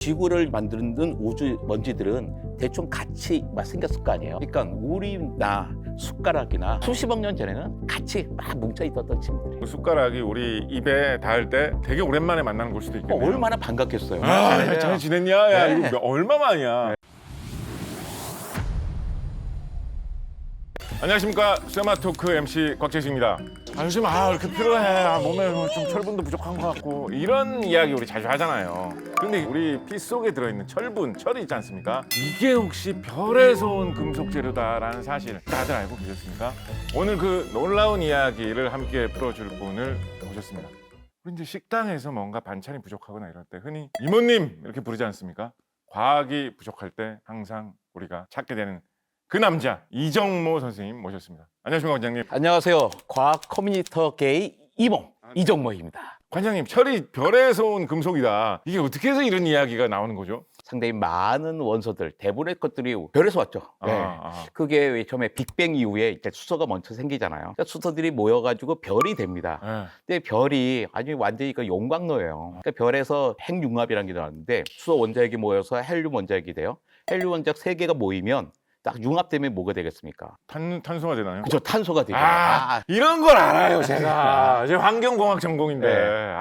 지구를 만드는 우주 먼지들은 대충 같이 생겼을 거 아니에요. 그러니까 우리나 숟가락이나 수십억 년 전에는 같이 막 뭉쳐 있었던 친구들이에요. 그 숟가락이 우리 입에 닿을 때 되게 오랜만에 만나는 걸 수도 있겠네요. 얼마나 반갑겠어요. 잘 지냈냐? 야, 네. 이거 얼마만이야. 안녕하십니까. 세마토크 MC 곽재식입니다. 요즘 이렇게 필요해. 몸에 좀 철분도 부족한 것 같고 이런 이야기 우리 자주 하잖아요. 근데 우리 피 속에 들어있는 철분, 철이 있지 않습니까? 이게 혹시 별에서 온 금속 재료다라는 사실 다들 알고 계셨습니까? 오늘 그 놀라운 이야기를 함께 풀어줄 분을 모셨습니다. 우리 이제 식당에서 뭔가 반찬이 부족하거나 이럴 때 흔히 이모님 이렇게 부르지 않습니까? 과학이 부족할 때 항상 우리가 찾게 되는 그 남자 이정모 선생님 모셨습니다. 안녕하십니까 관장님. 안녕하세요. 과학 커뮤니터계의 이몽 이정모입니다. 관장님, 철이 별에서 온 금속이다. 이게 어떻게 해서 이런 이야기가 나오는 거죠? 상당히 많은 원소들, 대부분의 것들이 별에서 왔죠. 네. 그게 왜 처음에 빅뱅 이후에 이제 수소가 먼저 생기잖아요. 그러니까 수소들이 모여가지고 별이 됩니다. 근데 별이 아주 완전히 그 용광로예요. 그러니까 별에서 핵융합이라는 게 나왔는데 수소 원자핵이 모여서 헬륨 원자핵이 돼요. 헬륨 원자핵 3개가 모이면 딱 융합되면 뭐가 되겠습니까? 탄소가 되나요? 그죠, 탄소가 되죠. 이런 걸 알아요, 제가. 제가 환경공학 전공인데. 네.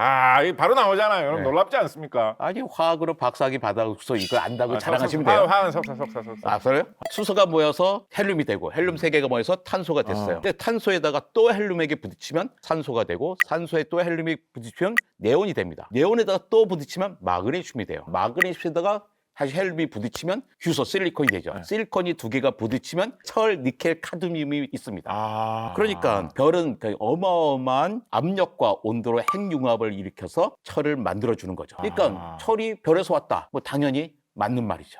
이게 바로 나오잖아요. 여러분 네. 놀랍지 않습니까? 아니 화학으로 박사학위 받아서 이거 안다고 자랑하시면 돼요. 화학 석사. 그래요? 수소가 모여서 헬륨이 되고 헬륨 3개가 모여서 탄소가 됐어요. 근데 탄소에다가 또 헬륨에게 부딪히면 산소가 되고 산소에 또 헬륨이 부딪히면 네온이 됩니다. 네온에다가 또 부딪히면 마그네슘이 돼요. 마그네슘에다가 다시 헬륨이 부딪히면 휴소, 실리콘이 되죠. 실리콘이 2개가 부딪히면 철, 니켈, 카드뮴이 있습니다. 그러니까 별은 어마어마한 압력과 온도로 핵융합을 일으켜서 철을 만들어주는 거죠. 그러니까 철이 별에서 왔다. 뭐 당연히 맞는 말이죠.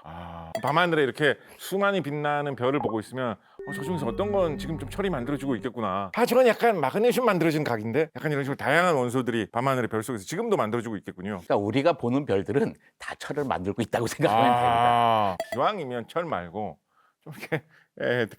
밤하늘에 이렇게 수많이 빛나는 별을 보고 있으면 저 중에서 어떤 건 지금 좀 철이 만들어지고 있겠구나. 저건 약간 마그네슘 만들어진 각인데? 약간 이런 식으로 다양한 원소들이 밤하늘의 별 속에서 지금도 만들어지고 있겠군요. 그러니까 우리가 보는 별들은 다 철을 만들고 있다고 생각하면 됩니다. 기왕이면 철 말고 좀 이렇게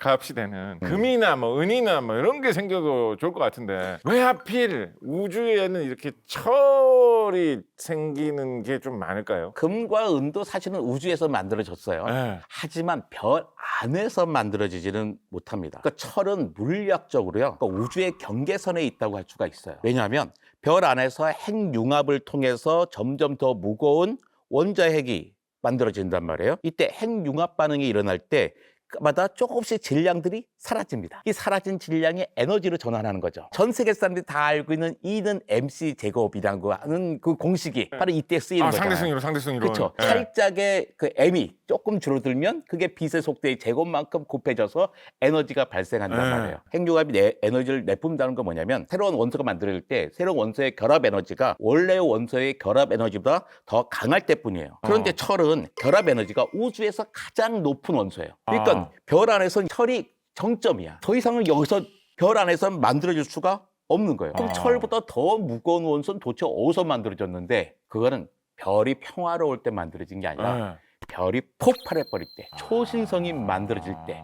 값이 되는 금이나 뭐 은이나 뭐 이런 게 생겨도 좋을 것 같은데 왜 하필 우주에는 이렇게 철이 생기는 게 좀 많을까요? 금과 은도 사실은 우주에서 만들어졌어요. 하지만 별 안에서 만들어지지는 못합니다. 그러니까 철은 물리학적으로요, 그러니까 우주의 경계선에 있다고 할 수가 있어요. 왜냐하면 별 안에서 핵융합을 통해서 점점 더 무거운 원자핵이 만들어진단 말이에요. 이때 핵융합 반응이 일어날 때마다 조금씩 질량들이 사라집니다. 이 사라진 질량이 에너지로 전환하는 거죠. 전 세계 사람들이 다 알고 있는 E는 MC 제곱이라는 거 하는 그 공식이 바로 이때 쓰이는 거잖아요. 상대성이론. 그렇죠. 살짝의 그 M이 조금 줄어들면 그게 빛의 속도의 제곱만큼 곱해져서 에너지가 발생한단 말이에요. 핵융합이 에너지를 내뿜는다는 건 뭐냐면 새로운 원소가 만들어질 때 새로운 원소의 결합 에너지가 원래의 원소의 결합 에너지보다 더 강할 때뿐이에요. 그런데 철은 결합 에너지가 우주에서 가장 높은 원소예요. 그러니까 별 안에서는 철이 정점이야. 더 이상은 여기서 별 안에서 만들어질 수가 없는 거예요. 그럼 철보다 더 무거운 원소는 도대체 어디서 만들어졌는데 그거는 별이 평화로울 때 만들어진 게 아니라 별이 폭발해버릴 때, 초신성이 만들어질 때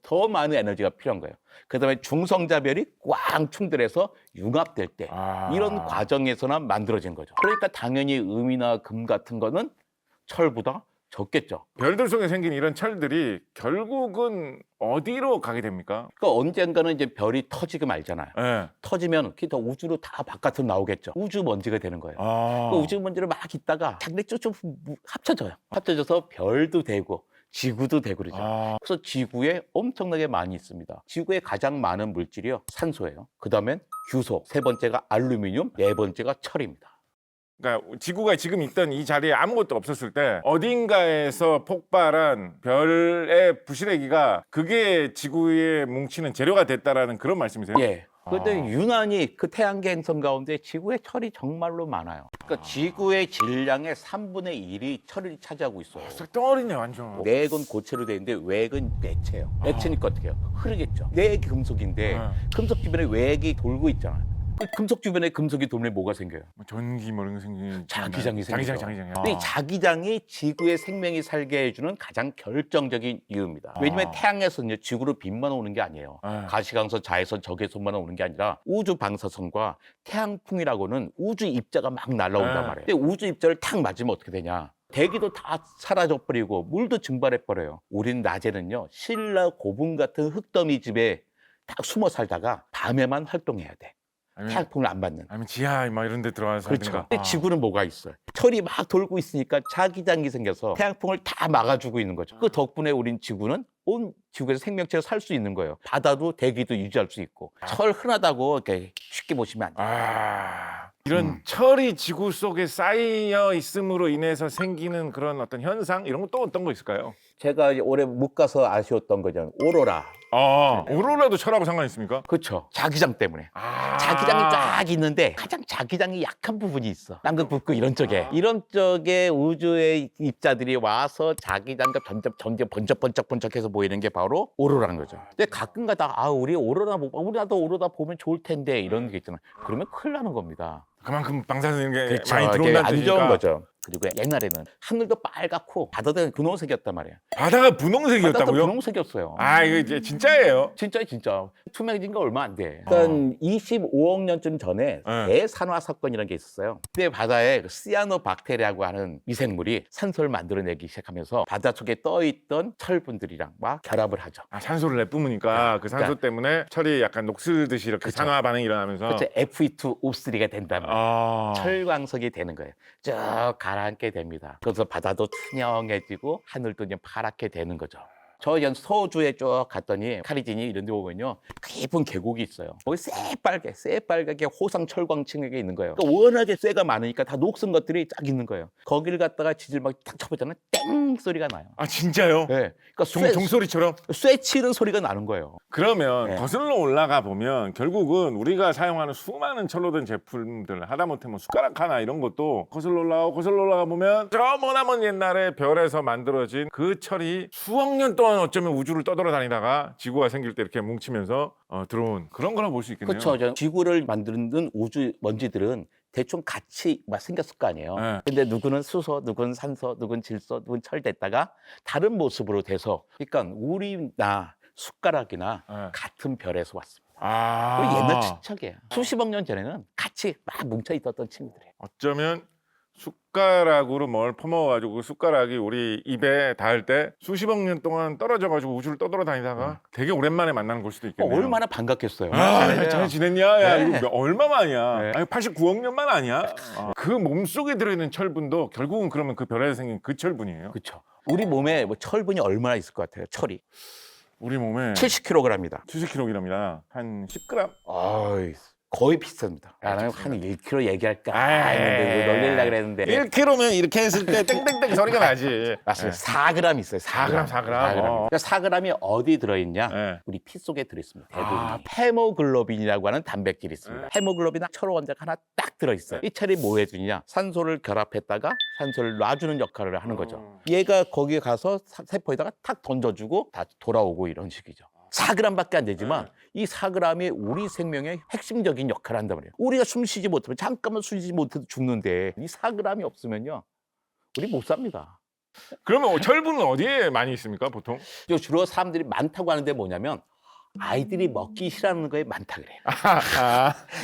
더 많은 에너지가 필요한 거예요. 그 다음에 중성자별이 꽝 충돌해서 융합될 때 이런 과정에서나 만들어진 거죠. 그러니까 당연히 음이나 금 같은 거는 철보다 적겠죠. 별들 속에 생긴 이런 철들이 결국은 어디로 가게 됩니까? 그러니까 언젠가는 이제 별이 터지고 말잖아요. 터지면 그게 더 우주로 다 바깥으로 나오겠죠. 우주 먼지가 되는 거예요. 그 우주 먼지를 막 있다가 자기네 쭉쭉 합쳐져요. 합쳐져서 별도 되고 지구도 되고 그러죠. 그래서 지구에 엄청나게 많이 있습니다. 지구에 가장 많은 물질이요, 산소예요. 그 다음엔 규소, 3번째가 알루미늄, 4번째가 철입니다. 그러니까 지구가 지금 있던 이 자리에 아무것도 없었을 때 어딘가에서 폭발한 별의 부시래기가 그게 지구에 뭉치는 재료가 됐다라는 그런 말씀이세요? 예. 그런데 유난히 그 태양계 행성 가운데 지구에 철이 정말로 많아요. 그러니까 지구의 질량의 3분의 1이 철을 차지하고 있어요. 떡덩어리네 완전. 내액은 고체로 되어 있는데 외액은 액체예요. 액체니까 어떻게 해요? 흐르겠죠. 내액이 금속인데 금속 주변에 외액이 돌고 있잖아요. 그 금속 주변에 금속이 돌면 뭐가 생겨요? 전기 뭐 이런 거 생기는 자기장이 생기죠. 자기장. 근데 이 자기장이 지구의 생명이 살게 해주는 가장 결정적인 이유입니다. 왜냐면 태양에서는요, 지구로 빛만 오는 게 아니에요. 가시광선, 자외선, 적외선만 오는 게 아니라 우주 방사선과 태양풍이라고는 우주 입자가 막 날아온단 말이에요. 근데 우주 입자를 탁 맞으면 어떻게 되냐? 대기도 다 사라져버리고 물도 증발해버려요. 우린 낮에는요 신라 고분 같은 흙더미 집에 딱 숨어 살다가 밤에만 활동해야 돼. 아니면, 태양풍을 안 받는. 아니면 지하 막 이런 데 들어가서 그렇죠. 하든가. 근데 지구는 뭐가 있어요? 철이 막 돌고 있으니까 자기장이 생겨서 태양풍을 다 막아주고 있는 거죠. 그 덕분에 우린 지구는 온 지구에서 생명체가 살 수 있는 거예요. 바다도 대기도 유지할 수 있고. 철 흔하다고 이렇게 쉽게 보시면 안 돼요. 이런 철이 지구 속에 쌓여 있음으로 인해서 생기는 그런 어떤 현상 이런 건 또 어떤 거 있을까요? 제가 올해 못 가서 아쉬웠던 거죠. 오로라. 오로라도 철하고 상관 있습니까? 그렇죠. 자기장 때문에. 자기장이 쫙 있는데 가장 자기장이 약한 부분이 있어. 남극 북극 이런 쪽에. 이런 쪽에 우주의 입자들이 와서 자기장과 점점 번쩍번쩍해서 보이는 게 바로 오로라는 거죠. 근데 가끔가다 우리 우리나도 오로라 보면 좋을 텐데 이런 게 있잖아. 그러면 큰일 나는 겁니다. 그만큼 방사능 게 그렇죠. 많이 들어온다는 안 뜻이니까. 좋은 거죠. 그리고 옛날에는 하늘도 빨갛고 바다도 분홍색이었단 말이에요. 바다가 바다도 분홍색이었다고요? 분홍색이었어요. 이거 이제 진짜예요? 진짜 투명해진 거 얼마 안 돼. 일단 25억 년쯤 전에 대산화 사건이라는 게 있었어요. 그때 바다에 시아노박테리아라고 하는 미생물이 산소를 만들어내기 시작하면서 바다 속에 떠있던 철분들이랑 막 결합을 하죠. 산소를 내뿜으니까 그 산소 때문에 철이 약간 녹슬듯이 이렇게 그쵸. 산화 반응이 일어나면서 그래서 Fe2O3가 된다면 철광석이 되는 거예요. 쭉 가라앉게 됩니다. 그래서 바다도 투명해지고 하늘도 이제 파랗게 되는 거죠. 저 서주에 쭉 갔더니 카리지니 이런 데 보면요 깊은 계곡이 있어요. 거기 새빨갛게 호상 철광층이 있는 거예요. 그러니까 워낙에 쇠가 많으니까 다 녹슨 것들이 쫙 있는 거예요. 거기를 갖다가 지질 막 딱 쳐보잖아요. 땡 소리가 나요. 진짜요? 네. 그러니까 종소리처럼? 쇠 치는 소리가 나는 거예요. 그러면 네. 거슬러 올라가 보면 결국은 우리가 사용하는 수많은 철로 된 제품들 하다못해 뭐 숟가락 하나 이런 것도 거슬러 올라가 보면 저 머나먼 옛날에 별에서 만들어진 그 철이 수억 년 동안 어쩌면 우주를 떠돌아다니다가 지구가 생길 때 이렇게 뭉치면서 들어온 그런 거라 볼 수 있겠네요. 그렇죠. 지구를 만드는 우주 먼지들은 대충 같이 생겼을 거 아니에요. 네. 근데 누구는 수소, 누구는 산소, 누구는 질소, 누구는 철 됐다가 다른 모습으로 돼서 그러니까 우리나 숟가락이나 같은 별에서 왔습니다. 그 옛날 친척이에요. 수십억 년 전에는 같이 막 뭉쳐 있었던 친구들이에요. 어쩌면 숟가락으로 뭘 퍼먹어가지고 그 숟가락이 우리 입에 닿을 때 수십억 년 동안 떨어져가지고 우주를 떠돌아다니다가 되게 오랜만에 만나는 걸 수도 있겠네요. 얼마나 반갑겠어요. 잘 지냈냐? 야, 네. 이거 얼마만이야? 네. 아니, 89억 년만 아니야? 그 몸속에 들어있는 철분도 결국은 그러면 그 별에서 생긴 그 철분이에요? 그렇죠. 우리 몸에 철분이 얼마나 있을 것 같아요? 철이 우리 몸에 70kg입니다. 70kg입니다. 한 10g? 거의 비슷합니다. 나는 한 1kg 얘기할까 했는데 놀리려고 그랬는데 1kg면 이렇게 했을 때 땡땡땡 소리가 나지. 맞습니다. 4g 있어요. 4g. 4g. 그러니까 4g이 어디 들어있냐? 우리 피 속에 들어있습니다. 대부분이. 헤모글로빈이라고 하는 단백질이 있습니다. 헤모글로빈 철 원자가 하나 딱 들어있어요. 이 철이 뭐 해주냐? 산소를 결합했다가 산소를 놔주는 역할을 하는 거죠. 얘가 거기에 가서 세포에다가 탁 던져주고 다시 돌아오고 이런 식이죠. 4g밖에 안 되지만 이 4g이 우리 생명의 핵심적인 역할을 한단 말이에요. 우리가 숨 쉬지 못하면 잠깐만 쉬지 못해도 죽는데 이 4g이 없으면요 우리 못 삽니다. 그러면 철분은 어디에 많이 있습니까 보통? 주로 사람들이 많다고 하는데 뭐냐면 아이들이 먹기 싫어하는 거에 많다 그래요.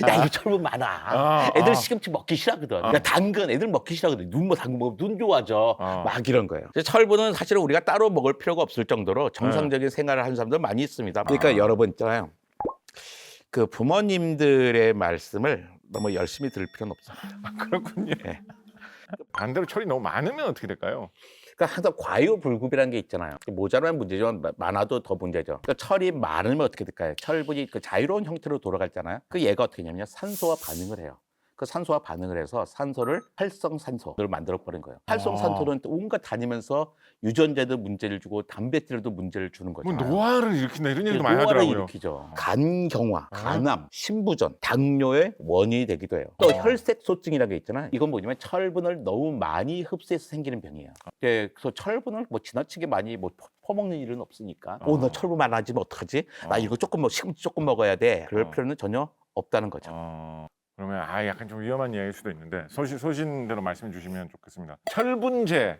야 이거 철분 많아. 애들 시금치 먹기 싫어하거든. 그러니까 당근 애들 먹기 싫어하거든. 당근 먹으면 눈 좋아져. 막 이런 거예요. 철분은 사실은 우리가 따로 먹을 필요가 없을 정도로 정상적인 생활을 하는 사람들 많이 있습니다. 그러니까 여러분 있잖아요. 그 부모님들의 말씀을 너무 열심히 들을 필요는 없습니다. 그렇군요. 네. 반대로 철이 너무 많으면 어떻게 될까요? 그러니까 항상 과유불급이라는 게 있잖아요. 모자라면 문제지만 많아도 더 문제죠. 그러니까 철이 많으면 어떻게 될까요? 철분이 그 자유로운 형태로 돌아가잖아요. 그 얘가 어떻게 되냐면 산소와 반응을 해요. 그 산소와 반응을 해서 산소를 활성산소를 만들어 버린 거예요. 활성산소는 또 온갖 다니면서 유전자도 문제를 주고 단백질도 문제를 주는 거죠. 뭐 노화를 일으킨다 이런 얘기도 많이 노화를 하더라고요. 일으키죠. 간경화, 간암, 신부전, 당뇨의 원인이 되기도 해요. 또 혈색소증이라는 게 있잖아요. 이건 뭐냐면 철분을 너무 많이 흡수해서 생기는 병이에요. 그래서 철분을 뭐 지나치게 많이 퍼먹는 일은 없으니까 나 철분 많아지면 어떡하지? 나 이거 조금 시금치 조금 먹어야 돼. 그럴 필요는 전혀 없다는 거죠. 그러면 약간 좀 위험한 이야기일 수도 있는데 소신대로 말씀해 주시면 좋겠습니다. 철분제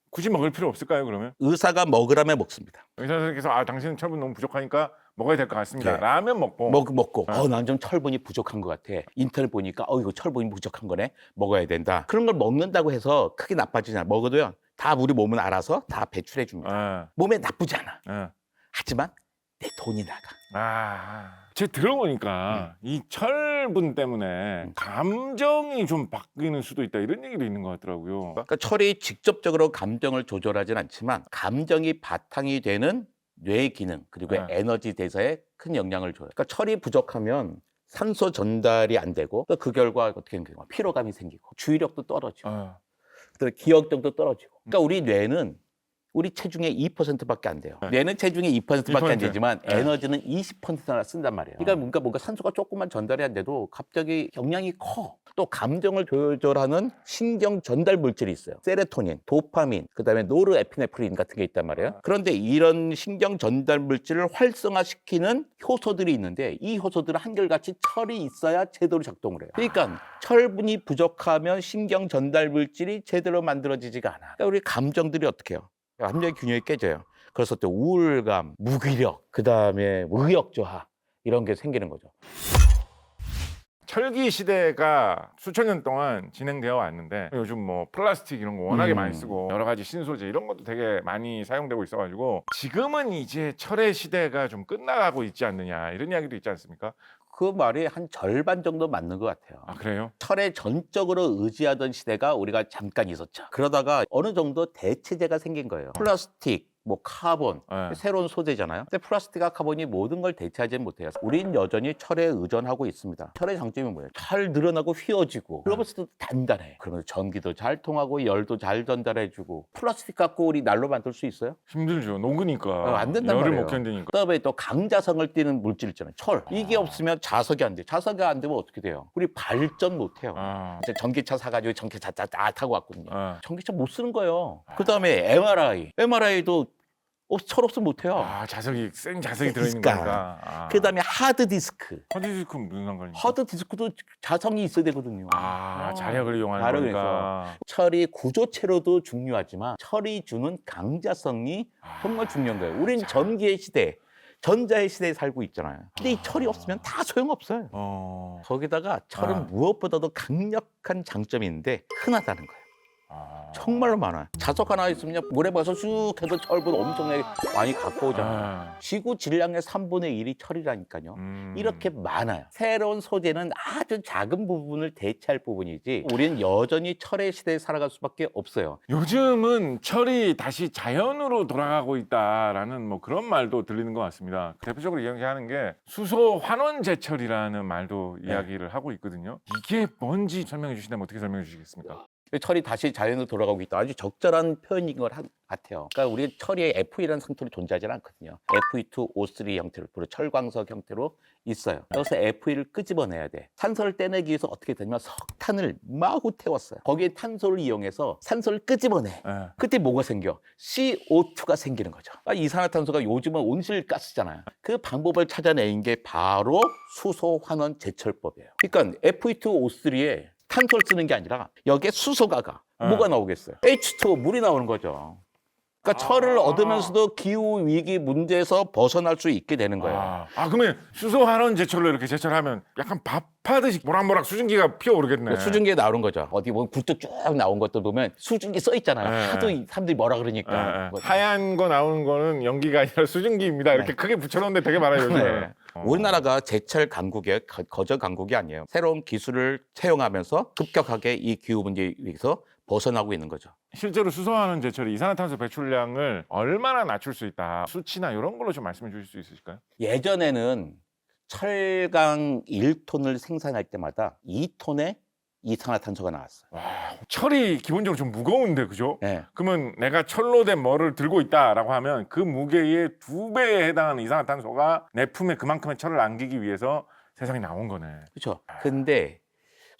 굳이 먹을 필요 없을까요 그러면? 의사가 먹으라면 먹습니다. 의사 선생님께서 당신은 철분 너무 부족하니까 먹어야 될 것 같습니다. 네. 라면 먹고 먹고 네. 난 좀 철분이 부족한 것 같아. 인터넷 보니까 이거 철분이 부족한 거네. 먹어야 된다. 그런 걸 먹는다고 해서 크게 나빠지지 않아. 먹어도요. 다 우리 몸은 알아서 다 배출해 줍니다. 몸에 나쁘지 않아. 하지만 내 돈이 나가. 제가 들어보니까 이 철분 때문에 감정이 좀 바뀌는 수도 있다 이런 얘기도 있는 것 같더라고요. 그러니까 철이 직접적으로 감정을 조절하진 않지만 감정이 바탕이 되는 뇌의 기능 그리고 네. 에너지 대사에 큰 영향을 줘요. 그러니까 철이 부족하면 산소 전달이 안 되고 그 결과 어떻게 되는 거예요? 피로감이 생기고 주의력도 떨어지고 또 기억력도 떨어지고. 그러니까 우리 뇌는 우리 체중의 2%밖에 안 돼요. 뇌는 체중의 2%밖에 안 되지만 에너지는 20%나 쓴단 말이에요. 그러니까 뭔가 산소가 조금만 전달이 안 돼도 갑자기 영향이 커. 또 감정을 조절하는 신경 전달 물질이 있어요. 세로토닌, 도파민, 그다음에 노르에피네프린 같은 게 있단 말이에요. 그런데 이런 신경 전달 물질을 활성화시키는 효소들이 있는데 이 효소들은 한결같이 철이 있어야 제대로 작동을 해요. 그러니까 철분이 부족하면 신경 전달 물질이 제대로 만들어지지가 않아. 그러니까 우리 감정들이 어떻게 해요? 감정의 균형이 깨져요. 그래서 또 우울감, 무기력, 그다음에 의욕 저하 이런 게 생기는 거죠. 철기 시대가 수천 년 동안 진행되어 왔는데 요즘 뭐 플라스틱 이런 거 워낙에 많이 쓰고 여러 가지 신소재 이런 것도 되게 많이 사용되고 있어가지고 지금은 이제 철의 시대가 좀 끝나가고 있지 않느냐 이런 이야기도 있지 않습니까? 그 말이 한 절반 정도 맞는 것 같아요. 그래요? 철에 전적으로 의지하던 시대가 우리가 잠깐 있었죠. 그러다가 어느 정도 대체제가 생긴 거예요. 플라스틱, 뭐 카본, 새로운 소재잖아요. 근데 플라스틱과 카본이 모든 걸 대체하지는 못해요. 우린 여전히 철에 의존하고 있습니다. 철의 장점이 뭐예요? 잘 늘어나고 휘어지고 그러면서도 단단해. 그러면서 전기도 잘 통하고 열도 잘 전달해주고. 플라스틱 갖고 우리 난로 만들 수 있어요? 힘들죠. 녹으니까. 안 된단 열을 말이에요. 못 견디니까. 그다음에 또 강자성을 띠는 물질 있잖아요. 철. 이게 없으면 자석이 안 돼. 자석이 안 되면 어떻게 돼요? 우리 발전 못 해요. 이제 전기차 사가지고 전기차 다 타고 왔거든요. 전기차 못 쓰는 거예요. 그다음에 MRI도 철 없으면 못 해요. 자석이 센 자석이 들어있는 그러니까. 거니까. 그다음에 하드디스크. 하드디스크 무슨 상관입니까? 하드디스크도 자성이 있어야 되거든요. 자력을 이용하는 자력을 거니까. 철이 구조체로도 중요하지만 철이 주는 강자성이 정말 중요한 거예요. 우린 전기의 시대, 전자의 시대에 살고 있잖아요. 근데 이 철이 없으면 다 소용없어요. 거기다가 철은 무엇보다도 강력한 장점이 있는데 흔하다는 거예요. 정말로 많아요. 자석 하나 있으면 물에 봐서 쑥 해서 철분 엄청나게 많이 갖고 오잖아요. 지구 질량의 3분의 1이 철이라니까요. 이렇게 많아요. 새로운 소재는 아주 작은 부분을 대체할 부분이지 우리는 여전히 철의 시대에 살아갈 수밖에 없어요. 요즘은 철이 다시 자연으로 돌아가고 있다라는 뭐 그런 말도 들리는 것 같습니다. 대표적으로 이야기하는 게 수소 환원 제철이라는 말도 이야기를 하고 있거든요. 이게 뭔지 설명해 주신다면 어떻게 설명해 주시겠습니까? 철이 다시 자연으로 돌아가고 있다. 아주 적절한 표현인 것 같아요. 그러니까 우리 철이 Fe라는 상태로 존재하지 않거든요. Fe2O3 형태로, 철광석 형태로 있어요. 여기서 Fe를 끄집어내야 돼. 산소를 떼내기 위해서 어떻게 되냐면 석탄을 마구 태웠어요. 거기에 탄소를 이용해서 산소를 끄집어내. 그때 뭐가 생겨? CO2가 생기는 거죠. 그러니까 이산화탄소가 요즘은 온실가스잖아요. 그 방법을 찾아낸 게 바로 수소 환원 제철법이에요. 그러니까 Fe2O3에 탄소를 쓰는 게 아니라 여기에 수소가 뭐가 나오겠어요? H2O 물이 나오는 거죠. 그러니까 철을 얻으면서도 기후 위기 문제에서 벗어날 수 있게 되는 거예요. 그러면 수소 환원 제철로 이렇게 제철하면 약간 밥하듯이 모락모락 수증기가 피어오르겠네. 수증기에 나오는 거죠. 어디 보면 굴뚝 쭉 나온 것도 보면 수증기 써 있잖아요. 하도 사람들이 뭐라 그러니까. 하얀 거 나오는 거는 연기가 아니라 수증기입니다. 이렇게 크게 붙여놓는데 되게 많아요. 요즘에. 우리나라가 제철 강국의 거저 강국이 아니에요. 새로운 기술을 채용하면서 급격하게 이 기후 문제에 의해서 벗어나고 있는 거죠. 실제로 수소환원 제철이 이산화탄소 배출량을 얼마나 낮출 수 있다. 수치나 이런 걸로 좀 말씀해 주실 수 있으실까요? 예전에는 철강 1톤을 생산할 때마다 2톤의 이산화탄소가 나왔어요. 철이 기본적으로 좀 무거운데 그죠? 네. 그러면 내가 철로 된 뭐를 들고 있다라고 하면 그 무게의 2배에 해당하는 이산화탄소가 내 품에 그만큼의 철을 안기기 위해서 세상에 나온 거네. 그렇죠. 근데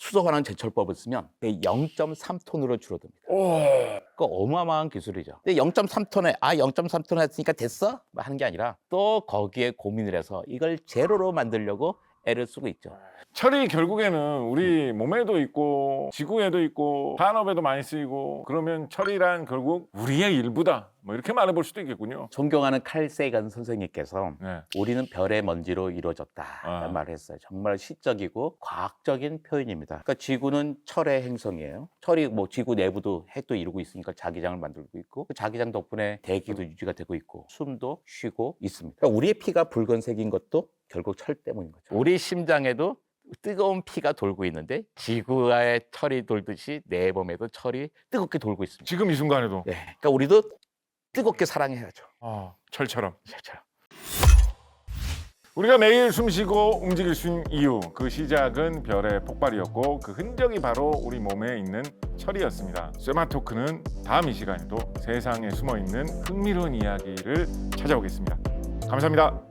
수소환원 제철법을 쓰면 0.3톤으로 줄어듭니다. 그 어마어마한 기술이죠. 근데 0.3톤에 0.3톤 했으니까 됐어? 하는 게 아니라 또 거기에 고민을 해서 이걸 제로로 만들려고 애를 쓰고 있죠. 철이 결국에는 우리 몸에도 있고 지구에도 있고 산업에도 많이 쓰이고 그러면 철이란 결국 우리의 일부다. 뭐 이렇게 말해볼 수도 있겠군요. 존경하는 칼 세이간 선생님께서 네. 우리는 별의 먼지로 이루어졌다라는 아. 말을 했어요. 정말 시적이고 과학적인 표현입니다. 그러니까 지구는 철의 행성이에요. 철이 뭐 지구 내부도 핵도 이루고 있으니까 자기장을 만들고 있고 그 자기장 덕분에 대기도 유지가 되고 있고 숨도 쉬고 있습니다. 그러니까 우리의 피가 붉은색인 것도 결국 철 때문인 거죠. 우리 심장에도 뜨거운 피가 돌고 있는데 지구의 철이 돌듯이 내 몸에도 철이 뜨겁게 돌고 있습니다. 지금 이 순간에도 네. 그러니까 우리도 뜨겁게 사랑해야죠. 철처럼. 철처럼. 우리가 매일 숨쉬고 움직일 수 있는 이유, 그 시작은 별의 폭발이었고 그 흔적이 바로 우리 몸에 있는 철이었습니다. 쇠마토크는 다음 이 시간에도 세상에 숨어있는 흥미로운 이야기를 찾아오겠습니다. 감사합니다.